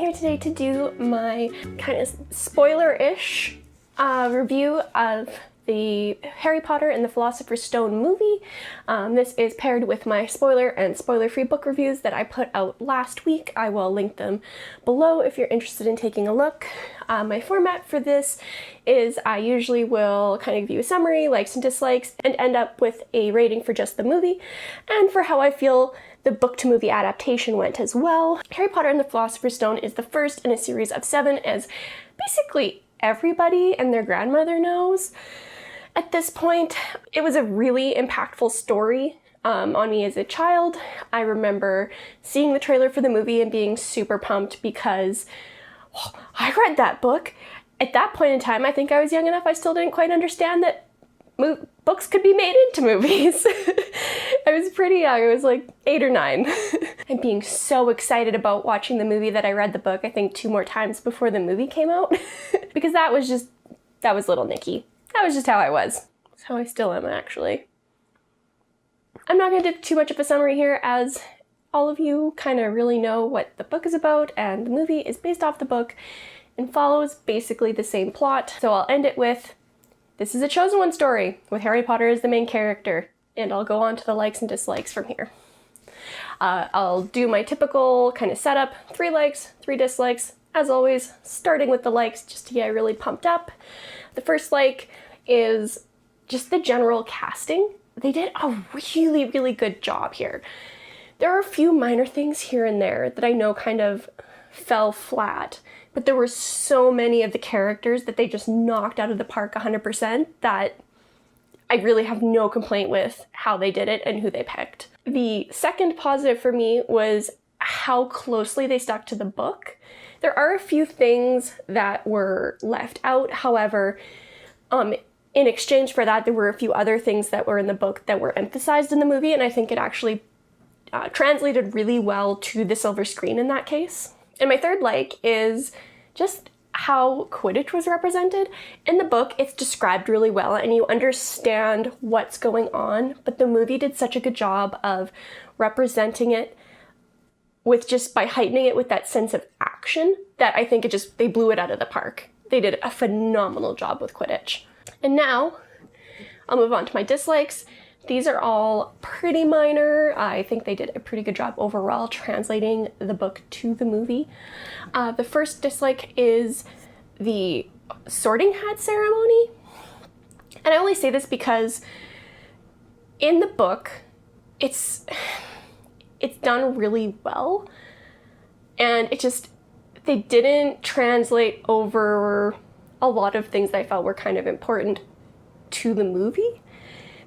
here today to do my kind of spoiler-ish review of the Harry Potter and the Philosopher's Stone movie. This is paired with my spoiler and spoiler-free book reviews that I put out last week. I will link them below if you're interested in taking a look. My format for this is I usually will kind of give you a summary, likes and dislikes, and end up with a rating for just the movie and for how I feel the book-to-movie adaptation went as well. Harry Potter and the Philosopher's Stone is the first in a series of 7, as basically everybody and their grandmother knows. At this point, it was a really impactful story on me as a child. I remember seeing the trailer for the movie and being super pumped because I read that book. At that point in time, I think I was young enough, I still didn't quite understand that books could be made into movies. I was pretty young, I was like 8 or 9. And being so excited about watching the movie that I read the book, I think 2 more times before the movie came out. Because that was little Nikki. That was just how I was. That's how I still am, actually. I'm not going to do too much of a summary here, as all of you kind of really know what the book is about, and the movie is based off the book and follows basically the same plot. So I'll end it with, this is a Chosen One story with Harry Potter as the main character, and I'll go on to the likes and dislikes from here. I'll do my typical kind of setup, 3 likes, 3 dislikes, as always, starting with the likes just to get really pumped up. The first like is just the general casting. They did a really, really good job here. There are a few minor things here and there that I know kind of fell flat, but there were so many of the characters that they just knocked out of the park 100% that I really have no complaint with how they did it and who they picked. The second positive for me was how closely they stuck to the book. There are a few things that were left out, however, in exchange for that, there were a few other things that were in the book that were emphasized in the movie, and I think it actually translated really well to the silver screen in that case. And my third like is just how Quidditch was represented. In the book, it's described really well and you understand what's going on, but the movie did such a good job of representing it with just by heightening it with that sense of action that I think they blew it out of the park. They did a phenomenal job with Quidditch. And now I'll move on to my dislikes. These are all pretty minor. I think they did a pretty good job overall translating the book to the movie. The first dislike is the sorting hat ceremony. And I only say this because in the book, it's done really well. And they didn't translate over a lot of things that I felt were kind of important to the movie.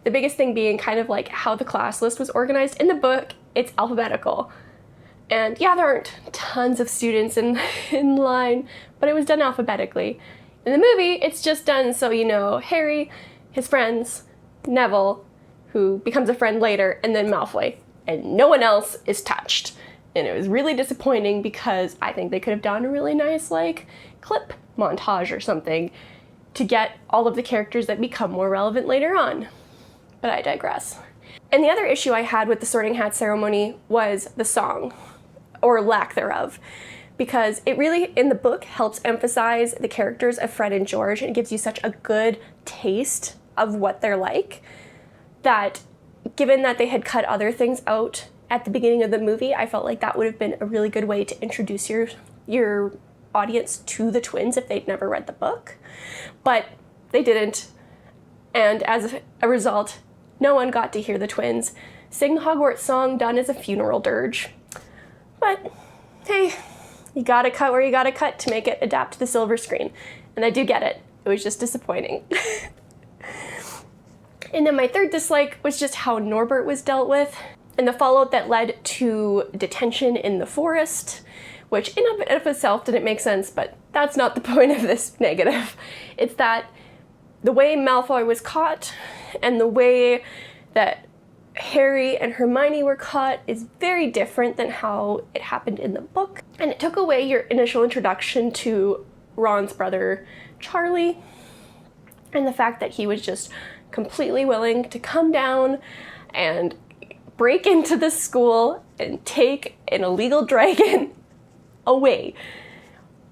The biggest thing being kind of like how the class list was organized. In the book, it's alphabetical. And yeah, there aren't tons of students in line, but it was done alphabetically. In the movie, it's just done so, you know, Harry, his friends, Neville, who becomes a friend later, and then Malfoy. And no one else is touched. And it was really disappointing because I think they could have done a really nice, like, clip montage or something to get all of the characters that become more relevant later on. But I digress. And the other issue I had with the sorting hat ceremony was the song, or lack thereof, because it really, in the book, helps emphasize the characters of Fred and George, and it gives you such a good taste of what they're like, that given that they had cut other things out at the beginning of the movie, I felt like that would have been a really good way to introduce your audience to the twins if they'd never read the book. But they didn't, and as a result, no one got to hear the twins sing the Hogwarts song done as a funeral dirge. But hey, you gotta cut where you gotta cut to make it adapt to the silver screen. And I do get it. It was just disappointing. And then my third dislike was just how Norbert was dealt with and the fallout that led to detention in the forest, which in and of itself didn't make sense, but that's not the point of this negative. It's that the way Malfoy was caught and the way that Harry and Hermione were caught is very different than how it happened in the book. And it took away your initial introduction to Ron's brother, Charlie, and the fact that he was just completely willing to come down and break into the school and take an illegal dragon away.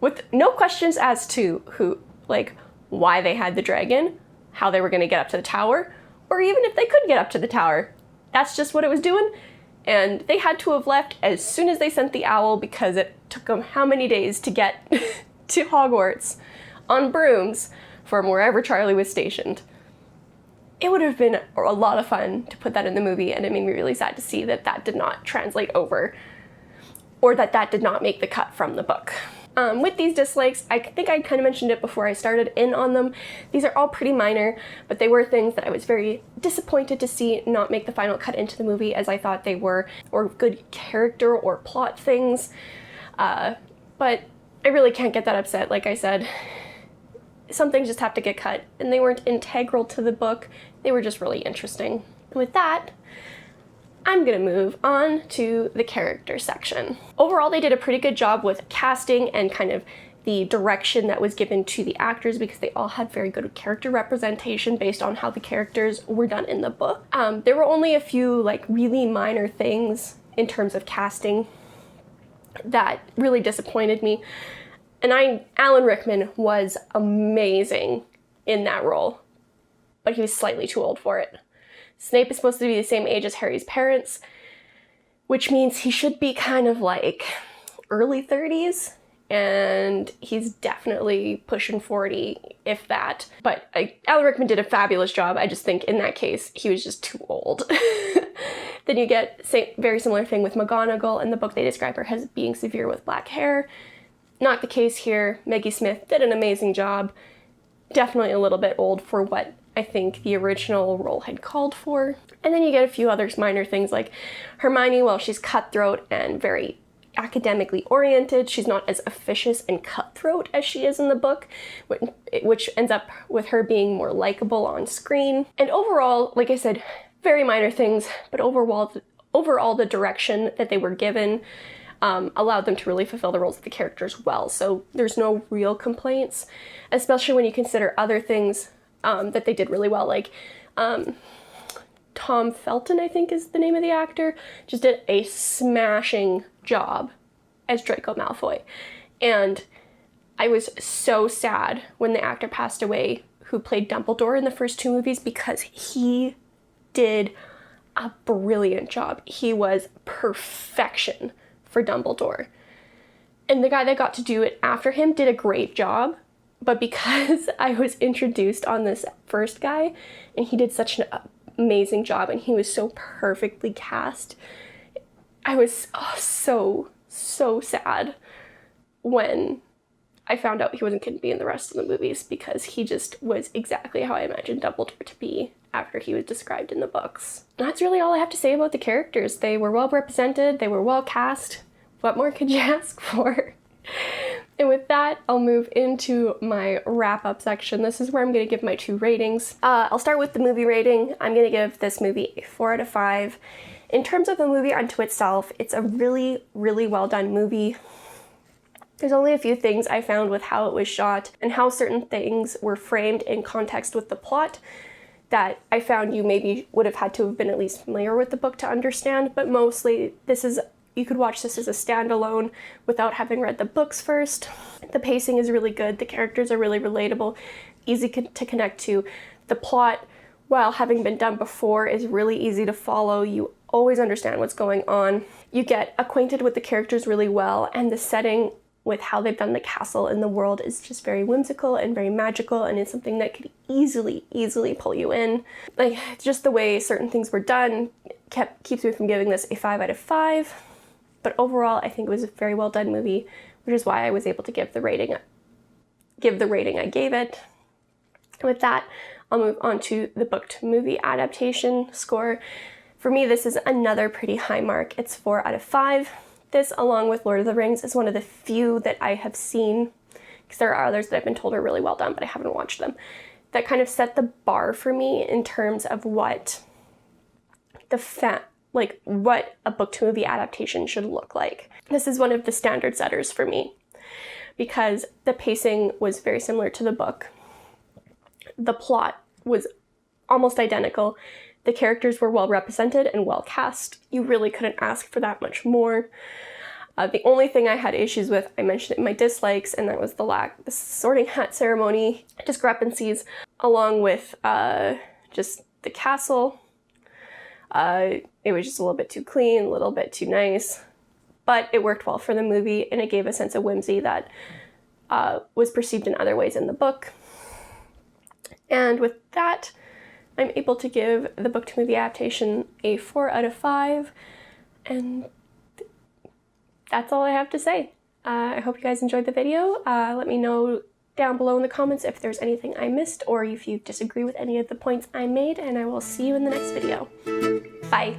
with no questions as to who, like, why they had the dragon, how they were going to get up to the tower, or even if they could get up to the tower. That's just what it was doing. And they had to have left as soon as they sent the owl because it took them how many days to get to Hogwarts on brooms from wherever Charlie was stationed. It would have been a lot of fun to put that in the movie, and it made me really sad to see that that did not translate over, or that that did not make the cut from the book. With these dislikes, I think I kind of mentioned it before I started in on them. These are all pretty minor, but they were things that I was very disappointed to see not make the final cut into the movie as I thought they were, or good character or plot things. But I really can't get that upset. Like I said, some things just have to get cut, and they weren't integral to the book. They were just really interesting. With that, I'm gonna move on to the character section. Overall, they did a pretty good job with casting and kind of the direction that was given to the actors, because they all had very good character representation based on how the characters were done in the book. There were only a few like really minor things in terms of casting that really disappointed me. And Alan Rickman was amazing in that role, but he was slightly too old for it. Snape is supposed to be the same age as Harry's parents, which means he should be kind of like early 30s, and he's definitely pushing 40, if that. But Alan Rickman did a fabulous job. I just think in that case, he was just too old. Then you get very similar thing with McGonagall. In the book, they describe her as being severe with black hair. Not the case here. Maggie Smith did an amazing job. Definitely a little bit old for what I think the original role had called for. And then you get a few other minor things like Hermione, well, she's cutthroat and very academically oriented. She's not as officious and cutthroat as she is in the book, which ends up with her being more likable on screen. And overall, like I said, very minor things, but overall the direction that they were given allowed them to really fulfill the roles of the characters well. So there's no real complaints, especially when you consider other things that they did really well, like Tom Felton, I think is the name of the actor, just did a smashing job as Draco Malfoy. And I was so sad when the actor passed away who played Dumbledore in the first two movies, because he did a brilliant job. He was perfection for Dumbledore. And the guy that got to do it after him did a great job. But because I was introduced on this first guy, and he did such an amazing job, and he was so perfectly cast, I was so sad when I found out he wasn't going to be in the rest of the movies, because he just was exactly how I imagined Dumbledore to be after he was described in the books. And that's really all I have to say about the characters. They were well represented, they were well cast. What more could you ask for? And with that, I'll move into my wrap-up section. This is where I'm going to give my 2 ratings. I'll start with the movie rating. I'm going to give this movie a 4 out of 5. In terms of the movie unto itself, it's a really, really well done movie. There's only a few things I found with how it was shot and how certain things were framed in context with the plot that I found you maybe would have had to have been at least familiar with the book to understand, but mostly you could watch this as a standalone without having read the books first. The pacing is really good. The characters are really relatable, easy to connect to. The plot, while having been done before, is really easy to follow. You always understand what's going on. You get acquainted with the characters really well, and the setting with how they've done the castle in the world is just very whimsical and very magical, and it's something that could easily pull you in. Like, just the way certain things were done keeps me from giving this a 5 out of 5. But overall, I think it was a very well done movie, which is why I was able to give the rating I gave it. And with that, I'll move on to the book to movie adaptation score. For me, this is another pretty high mark. It's 4 out of 5. This, along with Lord of the Rings, is one of the few that I have seen, because there are others that I've been told are really well done, but I haven't watched them, that kind of set the bar for me in terms of what what a book to movie adaptation should look like. This is one of the standard setters for me, because the pacing was very similar to the book. The plot was almost identical. The characters were well represented and well cast. You really couldn't ask for that much more. The only thing I had issues with, I mentioned in my dislikes, and that was the sorting hat ceremony discrepancies, along with just the castle. It was just a little bit too clean, a little bit too nice, but it worked well for the movie, and it gave a sense of whimsy that was perceived in other ways in the book. And with that, I'm able to give the book to movie adaptation a 4 out of 5, and that's all I have to say. I hope you guys enjoyed the video. Let me know down below in the comments if there's anything I missed or if you disagree with any of the points I made, and I will see you in the next video. Bye!